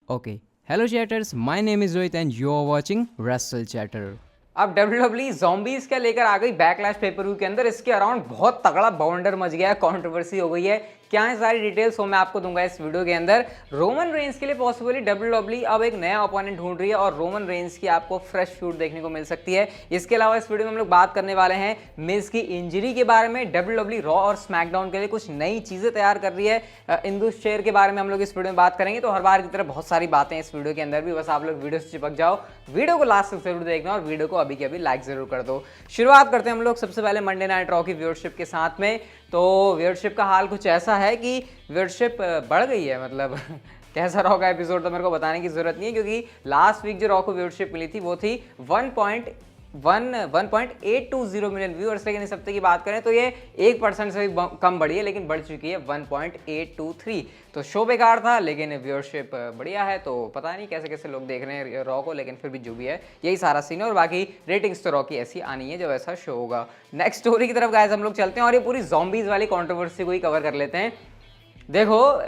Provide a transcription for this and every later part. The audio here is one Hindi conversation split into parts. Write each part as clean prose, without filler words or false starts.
Okay. Hello chatters, my name is Rohit and you are watching Wrestle Chatter. अब WWE zombies क्या लेकर आ गई बैकलैश पेपर व्यू के अंदर। इसके अराउंड बहुत तगड़ा बाउंडर मच गया है, कंट्रोवर्सी हो गई है। क्या है सारी डिटेल्स वो मैं आपको दूंगा इस वीडियो के अंदर। रोमन रेंस के लिए पॉसिबली WWE अब एक नया ओपोनेंट ढूंढ रही है और रोमन रेंस की आपको फ्रेश फ्यूड देखने को मिल सकती है। इसके अलावा इस वीडियो में हम लोग बात करने वाले हैं मिज की इंजरी के बारे में। WWE रॉ और स्मैकडाउन के लिए कुछ नई चीजें तैयार कर रही है। इंदुस शेयर के बारे में हम लोग इस वीडियो में बात करेंगे। तो हर बार की तरह बहुत सारी बातें इस वीडियो के अंदर भी, बस आप लोग वीडियो से चिपक जाओ, वीडियो को लास्ट तक जरूर देखना और वीडियो को अभी के अभी लाइक जरूर कर दो। शुरुआत करते हैं हम लोग सबसे पहले मंडे नाइट रॉ की व्यूअरशिप के साथ में। तो व्यूअरशिप का हाल कुछ ऐसा है कि व्यूअरशिप बढ़ गई है, मतलब कैसा रॉ का एपिसोड तो मेरे को बताने की जरूरत नहीं है, क्योंकि लास्ट वीक जो रॉ को व्यूअरशिप मिली थी वो थी 1.820 मिलियन व्यूअर्स। लेकिन इस हफ्ते की बात करें तो ये 1% से भी कम बढ़ी है, लेकिन बढ़ चुकी है 1.823। तो शो बेकार था लेकिन व्यूअरशिप बढ़िया है। तो पता नहीं कैसे कैसे लोग देख रहे हैं रॉ को, लेकिन फिर भी जो भी है यही सारा सीन है। और बाकी रेटिंग्स तो रॉ की ऐसी आनी है जब ऐसा शो होगा। नेक्स्ट स्टोरी की तरफ गाइस हम लोग चलते हैं और ये पूरी ज़ॉम्बीज वाली कंट्रोवर्सी को ही कवर कर लेते हैं। देखो,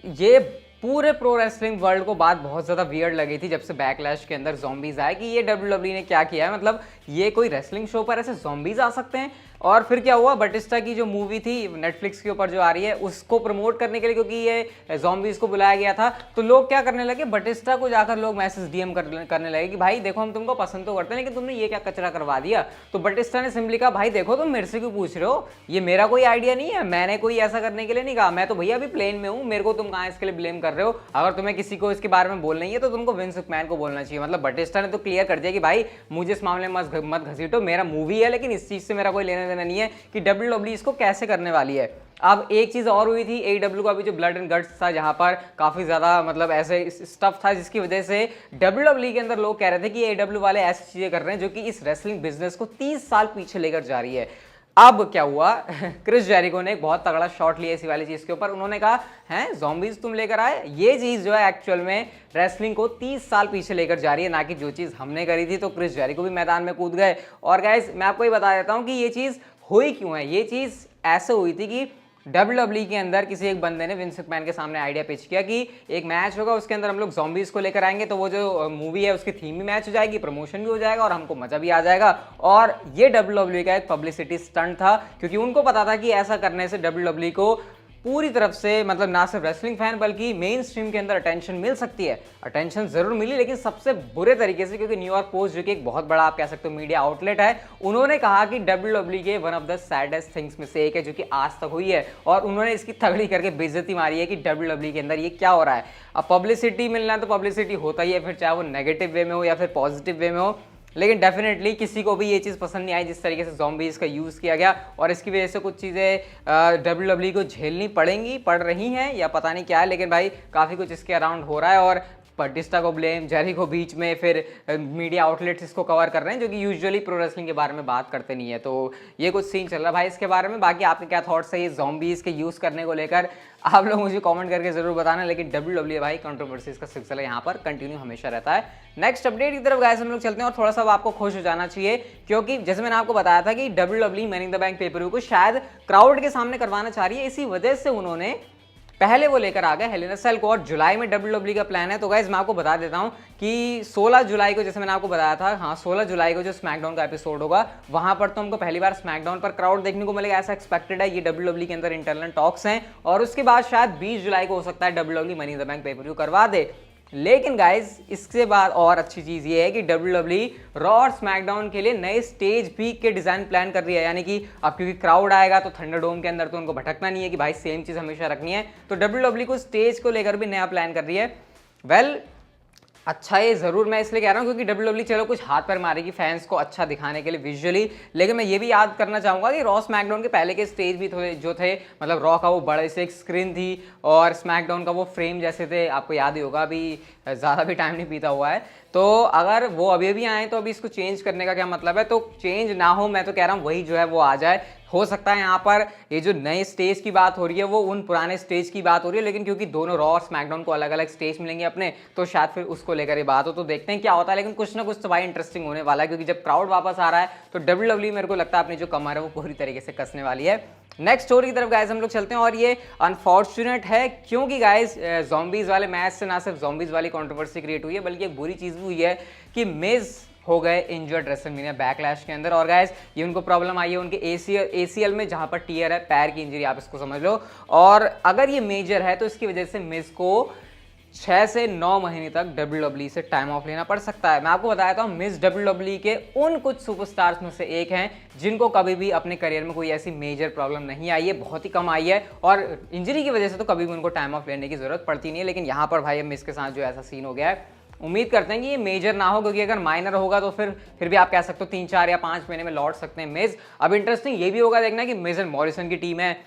ये पूरे प्रो रेसलिंग वर्ल्ड को बात बहुत ज़्यादा वियर्ड लगी थी जब से बैकलैश के अंदर ज़ॉम्बीज आए कि ये WWE ने क्या किया है। मतलब ये कोई रेसलिंग शो पर ऐसे ज़ॉम्बीज आ सकते हैं। और फिर क्या हुआ, बटिस्टा की जो मूवी थी नेटफ्लिक्स के ऊपर जो आ रही है उसको प्रमोट करने के लिए, क्योंकि ये ज़ॉम्बीज को बुलाया गया था, तो लोग क्या करने लगे, बटिस्टा को जाकर लोग मैसेज डीएम करने लगे कि भाई देखो हम तुमको पसंद तो करते हैं लेकिन तुमने ये क्या कचरा करवा दिया। तो बटिस्टा ने सिंपली कहा भाई देखो तुम मेरे से क्यों पूछ रहे हो, ये मेरा कोई आइडिया नहीं है, मैंने कोई ऐसा करने के लिए नहीं कहा, मैं तो भैया अभी प्लेन में हूँ, मेरे को तुम कहाँ इसके लिए ब्लेम कर रहे हो। अगर तुम्हें किसी को इसके बारे में बोलना ही है तो तुमको विंस मैकमैन को बोलना चाहिए। मतलब बटिस्टा ने तो क्लियर कर दिया कि भाई मुझे इस मामले में मत घसीटो, मेरा मूवी है लेकिन इस चीज से मेरा कोई लेना देना नहीं है कि WWE इसको कैसे करने वाली है। अब एक चीज और हुई थी AEW का भी जो ब्लड एंड गट्स था, जहां पर काफी ज्यादा मतलब ऐसे स्टफ था जिसकी वजह से WWE के अंदर लोग कह रहे थे कि AEW वाले ऐसी चीजें कर रहे हैं जो कि इस रेसलिंग बिजनेस को 30 साल पीछे लेकर जा रही है। अब क्या हुआ, क्रिस जेरिको ने एक बहुत तगड़ा शॉट लिया इसी वाली चीज के ऊपर। उन्होंने कहा हैं ज़ॉम्बीज तुम लेकर आए, ये चीज जो है एक्चुअल में रेसलिंग को 30 साल पीछे लेकर जा रही है, ना कि जो चीज हमने करी थी। तो क्रिस जेरिको भी मैदान में कूद गए। और गाइस मैं आपको ये बता देता हूं कि ये चीज हुई क्यों है। ये चीज ऐसे हुई थी कि WWE के अंदर किसी एक बंदे ने विंस मैकमैन के सामने आइडिया पिच किया कि एक मैच होगा, उसके अंदर हम लोग ज़ॉम्बीज को लेकर आएंगे, तो वो जो मूवी है उसकी थीम भी मैच हो जाएगी, प्रमोशन भी हो जाएगा और हमको मजा भी आ जाएगा। और ये WWE का एक पब्लिसिटी स्टंट था, क्योंकि उनको पता था कि ऐसा करने से WWE को पूरी तरफ से मतलब ना सिर्फ रेसलिंग फैन बल्कि मेन स्ट्रीम के अंदर अटेंशन मिल सकती है। अटेंशन जरूर मिली लेकिन सबसे बुरे तरीके से, क्योंकि न्यूयॉर्क पोस्ट जो कि एक बहुत बड़ा आप कह सकते हो मीडिया आउटलेट है, उन्होंने कहा कि WWE के one of the saddest things में से एक है जो कि आज तक हुई है। और उन्होंने इसकी तगड़ी करके बेइज्जती मारी है कि WWE के अंदर ये क्या हो रहा है। अब पब्लिसिटी मिलना तो पब्लिसिटी होता ही है, फिर चाहे वो नेगेटिव वे में हो या फिर पॉजिटिव वे में हो, लेकिन डेफिनेटली किसी को भी ये चीज़ पसंद नहीं आई जिस तरीके से ज़ॉम्बीज़ का यूज़ किया गया। और इसकी वजह से कुछ चीज़ें WWE को झेलनी पड़ रही हैं या पता नहीं क्या है, लेकिन भाई काफ़ी कुछ इसके अराउंड हो रहा है। और बटिस्टा को ब्लेम, जेरी को बीच में, फिर मीडिया आउटलेट्स इसको कवर कर रहे हैं जो कि यूजुअली प्रो रेसलिंग के बारे में बात करते नहीं है। तो ये कुछ सीन चल रहा है भाई इसके बारे में। बाकी आपके क्या थॉट्स है ये ज़ॉम्बीज़ के यूज़ करने को लेकर, आप लोग मुझे कमेंट करके जरूर बताना। लेकिन WWE भाई कंट्रोवर्सीज का सिलसिला यहाँ पर कंटिन्यू हमेशा रहता है। नेक्स्ट अपडेट की तरफ गाइस हम लोग चलते हैं और थोड़ा सा आपको खुश हो जाना चाहिए, क्योंकि जैसे मैंने आपको बताया था कि WWE money in the bank pay per view को शायद क्राउड के सामने करवाना चाह रही है। इसी वजह से उन्होंने पहले वो लेकर आ गए हेल इन अ सेल को, और जुलाई में WWE का प्लान है। तो गाइज मैं आपको बता देता हूं कि 16 जुलाई को, जैसे मैंने आपको बताया था, हाँ 16 जुलाई को जो स्मैकडाउन का एपिसोड होगा वहां पर तो हमको पहली बार स्मैकडाउन पर क्राउड देखने को मिलेगा, ऐसा एक्सपेक्टेड है। ये WWE के अंदर इंटरनल टॉक्स हैं और उसके बाद शायद 20 जुलाई को हो सकता है WWE money in the bank pay per view करवा दे। लेकिन गाइज इसके बाद और अच्छी चीज ये है कि WWE रॉ और स्मैकडाउन के लिए नए स्टेज भी के डिजाइन प्लान कर रही है। यानी कि अब क्योंकि क्राउड आएगा तो थंडरडोम के अंदर तो उनको भटकना नहीं है कि भाई सेम चीज हमेशा रखनी है। तो WWE को स्टेज को लेकर भी नया प्लान कर रही है। वेल अच्छा, ये जरूर मैं इसलिए कह रहा हूँ क्योंकि WWE चलो कुछ हाथ पर मारेगी फैंस को अच्छा दिखाने के लिए विजुअली, लेकिन मैं ये भी याद करना चाहूंगा कि रॉ स्मैकडाउन के पहले के स्टेज भी जो थे, मतलब रॉ का वो बड़े से एक स्क्रीन थी और स्मैकडाउन का वो फ्रेम जैसे थे, आपको याद ही होगा, अभी ज़्यादा भी टाइम नहीं बीता हुआ है। तो अगर वो अभी भी आए तो अभी इसको चेंज करने का क्या मतलब है। तो चेंज ना हो, मैं तो कह रहा हूँ वही जो है वो आ जाए, हो सकता है यहाँ पर ये जो नए स्टेज की बात हो रही है वो उन पुराने स्टेज की बात हो रही है, लेकिन क्योंकि दोनों रॉ और स्मैकडाउन को अलग अलग स्टेज मिलेंगे अपने, तो शायद फिर उसको लेकर ये बात हो। तो देखते हैं क्या होता है, लेकिन कुछ ना कुछ तो भाई इंटरेस्टिंग होने वाला है, क्योंकि जब क्राउड वापस आ रहा है तो WWE मेरे को लगता है अपनी जो कमर है वो पूरी तरीके से कसने वाली है। नेक्स्ट स्टोरी की तरफ गाइस हम लोग चलते हैं, और ये अनफॉर्चुनेट है क्योंकि गाइस ज़ॉम्बीज़ वाले मैच से ना सिर्फ ज़ॉम्बीज़ वाली कंट्रोवर्सी क्रिएट हुई है, बल्कि एक बुरी चीज़ भी हुई है कि मिज हो गए इंजर्ड रेसलमेनिया बैकलैश के अंदर। और गाइस ये उनको प्रॉब्लम आई है उनके ACL में, जहां पर टीयर है, पैर की इंजरी आप इसको समझ लो। और अगर ये मेजर है तो इसकी वजह से मिज को 6 से 9 महीने तक WWE से टाइम ऑफ लेना पड़ सकता है। मैं आपको बताया था मिस WWE के उन कुछ सुपरस्टार्स में से एक हैं जिनको कभी भी अपने करियर में कोई ऐसी मेजर प्रॉब्लम नहीं आई है, बहुत ही कम आई है, और इंजरी की वजह से तो कभी भी उनको टाइम ऑफ लेने की जरूरत पड़ती नहीं है। लेकिन यहाँ पर भाई मिस के साथ जो ऐसा सीन हो गया है, उम्मीद करते हैं कि ये मेजर ना हो, क्योंकि अगर माइनर होगा तो फिर भी आप कह सकते हो 3, 4 या 5 महीने में लौट सकते हैं मिज। अब इंटरेस्टिंग ये भी होगा देखना कि मिज एंड मॉरिसन की टीम है,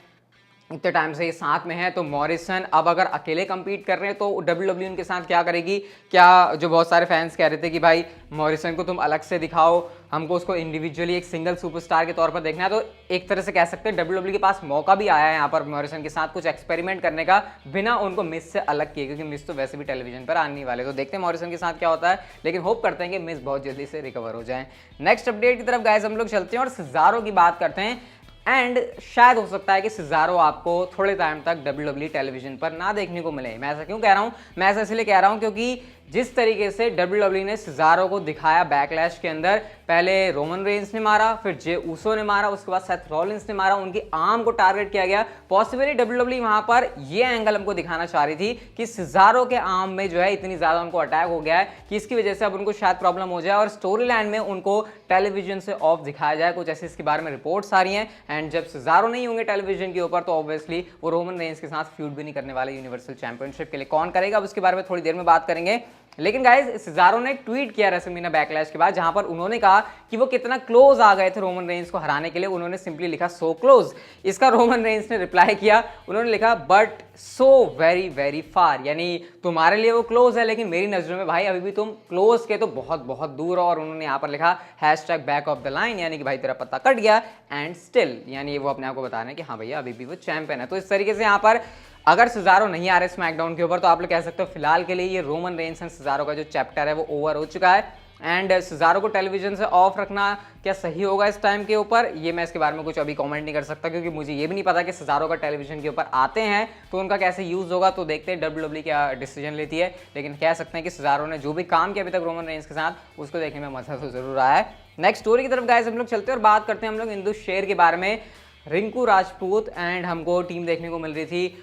इतने टाइम से ये साथ में है, तो मॉरिसन अब अगर अकेले compete कर रहे हैं तो WWE उनके साथ क्या करेगी। क्या जो बहुत सारे फैंस कह रहे थे कि भाई मॉरिसन को तुम अलग से दिखाओ, हमको उसको इंडिविजुअली एक सिंगल सुपरस्टार के तौर पर देखना है, तो एक तरह से कह सकते हैं WWE के पास मौका भी आया है यहाँ पर मॉरिसन के साथ कुछ एक्सपेरिमेंट करने का, बिना उनको मिस से अलग किए, क्योंकि मिस तो वैसे भी टेलीविजन पर आने वाले। तो देखते हैं मॉरिसन के साथ क्या होता है, लेकिन होप करते हैं कि मिस बहुत जल्दी से रिकवर हो जाए। नेक्स्ट अपडेट की तरफ गाइस हम लोग चलते हैं और सिज़ारो की बात करते हैं। एंड शायद हो सकता है कि सिज़ारो आपको थोड़े टाइम तक WWE टेलीविजन पर ना देखने को मिले। मैं ऐसा क्यों कह रहा हूँ, मैं ऐसा इसलिए कह रहा हूँ क्योंकि जिस तरीके से WWE ने सिज़ारो को दिखाया बैकलैश के अंदर, पहले रोमन रेंस ने मारा, फिर जे ऊसो ने मारा, उसके बाद सेथ रॉलिंस ने मारा, उनकी आर्म को टारगेट किया गया। पॉसिबली WWE वहां पर ये एंगल हमको दिखाना चाह रही थी कि सिज़ारो के आर्म में जो है इतनी ज्यादा उनको अटैक हो गया है कि इसकी वजह से अब उनको शायद प्रॉब्लम हो जाए और स्टोरी लाइन में उनको टेलीविजन से ऑफ दिखाया जाए, कुछ ऐसे इसके बारे में रिपोर्ट्स आ रही हैं। एंड जब सिज़ारो नहीं होंगे टेलीविजन के ऊपर तो ऑब्वियसली वो रोमन रेंस के साथ फ्यूड भी नहीं करने वाले यूनिवर्सल चैंपियनशिप के लिए। कौन करेगा अब उसके बारे में थोड़ी देर में बात करेंगे। लेकिन गाइस सिज़ारो ने एक ट्वीट किया रेसलमेनिया बैकलैश के बाद, जहां पर उन्होंने कहा कि वो कितना क्लोज आ गए थे रोमन रेंस को हराने के लिए। उन्होंने सिंपली लिखा सो क्लोज। इसका रोमन रेंस ने रिप्लाई किया, उन्होंने लिखा but so very very far, यानी तुम्हारे लिए वो क्लोज है लेकिन मेरी नजरों में भाई अभी भी तुम क्लोज के तो बहुत बहुत दूर हो। और उन्होंने यहाँ पर लिखा #बैक ऑफ द लाइन, यानी कि भाई तेरा पत्ता कट गया, एंड स्टिल, यानी वो अपने आप को बता रहे हैं कि हाँ भैया अभी भी वो चैंपियन है। तो इस तरीके से यहाँ पर अगर सिज़ारो नहीं आ रहे स्मैकडाउन के ऊपर तो आप लोग कह सकते हो फिलहाल के लिए ये रोमन रेंस एंड सिज़ारो का जो चैप्टर है वो ओवर हो चुका है। एंड सिज़ारो को टेलीविजन से ऑफ रखना क्या सही होगा इस टाइम के ऊपर, ये मैं इसके बारे में कुछ अभी कमेंट नहीं कर सकता, क्योंकि मुझे ये भी नहीं पता कि सिज़ारो का टेलीविजन के ऊपर आते हैं तो उनका कैसे यूज़ होगा। तो देखते हैं WWE क्या डिसीजन लेती है। लेकिन कह सकते हैं कि सिज़ारो ने जो भी काम किया अभी तक रोमन रेंस के साथ, उसको देखने में मजा तो जरूर आया है। नेक्स्ट स्टोरी की तरफ गाइस हम लोग चलते हैं और बात करते हैं हम लोग इंदु शेर के बारे में। रिंकू राजपूत एंड हमको टीम देखने को मिल रही थी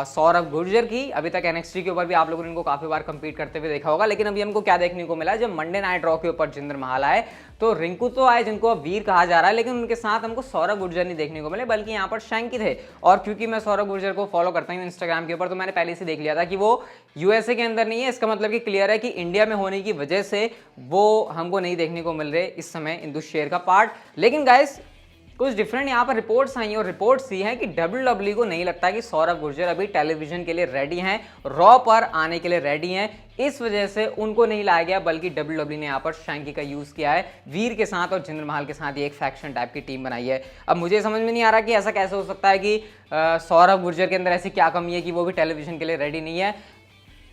सौरभ गुर्जर की। अभी तक NXT के ऊपर भी आप लोगों ने इनको काफी बार कंपीट करते हुए देखा होगा, लेकिन अभी हमको क्या देखने को मिला, जब मंडे नाइट रॉ के ऊपर जिंदर महल आए तो रिंकू तो आए जिनको अब वीर कहा जा रहा है, लेकिन उनके साथ हमको सौरभ गुर्जर नहीं देखने को मिले, बल्कि यहाँ पर शैंकी थे। और क्योंकि मैं सौरभ गुर्जर को फॉलो करता हूँ इंस्टाग्राम के ऊपर, तो मैंने पहले से देख लिया था कि वो USA के अंदर नहीं है। इसका मतलब कि क्लियर है कि इंडिया में होने की वजह से वो हमको नहीं देखने को मिल रहे इस समय इंदु शेर का पार्ट। लेकिन गाइस कुछ डिफरेंट यहाँ पर रिपोर्ट्स आई हैं, और रिपोर्ट्स ये हैं कि WWE को नहीं लगता कि सौरभ गुर्जर अभी टेलीविजन के लिए रेडी हैं, रॉ पर आने के लिए रेडी हैं, इस वजह से उनको नहीं लाया गया, बल्कि WWE ने यहाँ पर शैंकी का यूज किया है वीर के साथ और जिंदर महल के साथ। ये एक फैक्शन टाइप की टीम बनाई है। अब मुझे समझ में नहीं आ रहा कि ऐसा कैसे हो सकता है कि सौरभ गुर्जर के अंदर ऐसी क्या कमी है कि वो भी टेलीविजन के लिए रेडी नहीं है।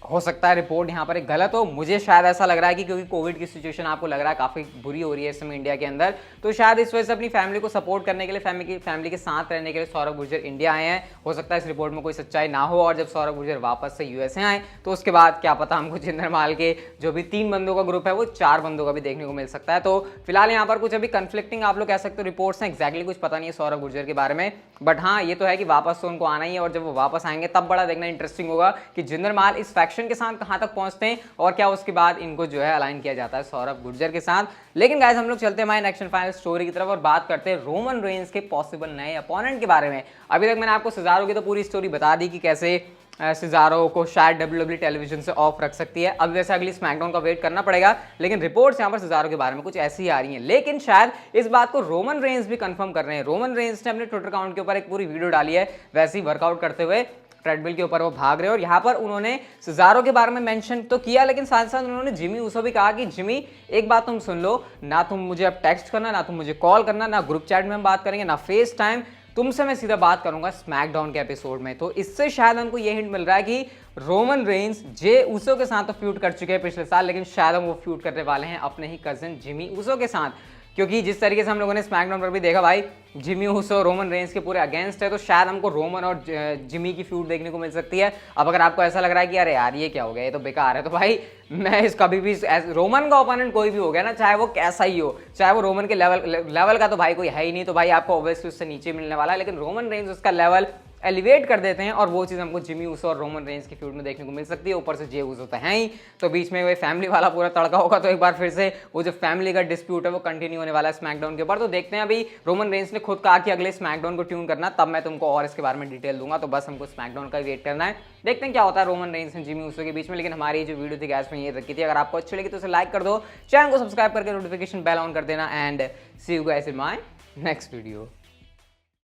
हो सकता है रिपोर्ट यहाँ पर एक गलत हो, मुझे शायद ऐसा लग रहा है कि क्योंकि कोविड की सिचुएशन आपको लग रहा है काफ़ी बुरी हो रही है इस समय इंडिया के अंदर, तो शायद इस वजह से अपनी फैमिली को सपोर्ट करने के लिए, फैमिली के साथ रहने के लिए सौरभ गुर्जर इंडिया आए हैं। हो सकता है इस रिपोर्ट में कोई सच्चाई ना हो, और जब सौरभ गुर्जर वापस से USA आए तो उसके बाद क्या पता हमको जिंदर महल के जो भी 3 बंदों का ग्रुप है वो 4 बंदों का भी देखने को मिल सकता है। तो फिलहाल यहाँ पर कुछ अभी कन्फ्लिक्टिंग आप लोग कह सकते हो रिपोर्ट्स हैं, एक्जैक्टली कुछ पता नहीं है सौरभ गुर्जर के बारे में, बट हाँ ये तो है कि वापस तो उनको आना ही है, और जब वो वापस आएंगे तब बड़ा देखना इंटरेस्टिंग होगा कि जिंदर महल इस फैक्शन के साथ कहाँ तक पहुंचते हैं और क्या उसके बाद इनको जो है अलाइन किया जाता है सौरभ गुर्जर के साथ। लेकिन गाइस हम लोग चलते हैं हमारे नेक्स्ट फाइनल स्टोरी की तरफ और बात करते हैं रोमन रेंस के पॉसिबल नए अपोनेंट के बारे में। अभी तक मैंने आपको सिज़ारो की तो पूरी स्टोरी बता दी कि कैसे सिज़ारो को शायद WWE टेलीविजन से ऑफ रख सकती है। अब वैसे अगली स्मैकडाउन का वेट करना पड़ेगा, लेकिन रिपोर्ट्स यहाँ पर सिज़ारो के बारे में कुछ ऐसी ही आ रही हैं। लेकिन शायद इस बात को रोमन रेंस भी कंफर्म कर रहे हैं। रोमन रेंस ने अपने ट्विटर अकाउंट के ऊपर एक पूरी वीडियो डाली है वैसे ही वर्कआउट करते हुए, ट्रेडमिल के ऊपर वो भाग रहे हैं। और यहाँ पर उन्होंने सिजारो के बारे में मेंशन तो किया, लेकिन साथ साथ उन्होंने जिमी ऊसो भी कहा कि जिमी एक बात तुम सुन लो, ना तुम मुझे अब टेक्स्ट करना, ना तुम मुझे कॉल करना, ना ग्रुप चैट में हम बात करेंगे, ना फेस टाइम, तुमसे मैं सीधा बात करूंगा स्मैकडाउन के एपिसोड में। तो इससे शायद हमको ये हिंट मिल रहा है कि रोमन रेंस जे ऊसो के साथ तो फ्यूड कर चुके हैं पिछले साल, लेकिन शायद हम वो फ्यूड करने वाले हैं अपने ही कजिन जिमी ऊसो के साथ। क्योंकि जिस तरीके से हम लोगों ने स्मैकडाउन पर भी देखा भाई, जिमी ऊसो रोमन रेंस के पूरे अगेंस्ट है, तो शायद हमको रोमन और जिमी की फ्यूड देखने को मिल सकती है। अब अगर आपको ऐसा लग रहा है कि अरे यार ये क्या हो गया, ये तो बेकार है, तो भाई मैं इस कभी भी रोमन का ओपोनेंट कोई भी हो गया ना, चाहे वो कैसा ही हो, चाहे वो रोमन के लेवल का तो भाई कोई है ही नहीं, तो भाई आपको ऑब्वियसली उससे नीचे मिलने वाला है। लेकिन रोमन रेंस उसका लेवल एलिवेट कर देते हैं, और वो चीज़ हमको जिमी ऊसो और रोमन रेंस की फ्यूड में देखने को मिल सकती है। ऊपर से जे ऊसो तो है ही, तो बीच में वो फैमिली वाला पूरा तड़का होगा, तो एक बार फिर से वो जो फैमिली का डिस्प्यूट है वो कंटिन्यू होने वाला है स्मैकडाउन के ऊपर। तो देखते हैं, अभी रोमन रेंस ने खुद कहा कि अगले स्मैकडाउन को ट्यून करना, तब मैं तुमको और इसके बारे में डिटेल दूंगा, तो बस हमको स्मैकडाउन का वेट करना है। देखते हैं क्या होता है Roman Reigns and Jimmy Uso के बीच में। लेकिन हमारी जो वीडियो थी गैस में ये रखी थी, अगर आपको अच्छी लगी तो उसे लाइक कर दो, चैनल को सब्सक्राइब करके नोटिफिकेशन बेल ऑन कर देना, and see you guys in my next video.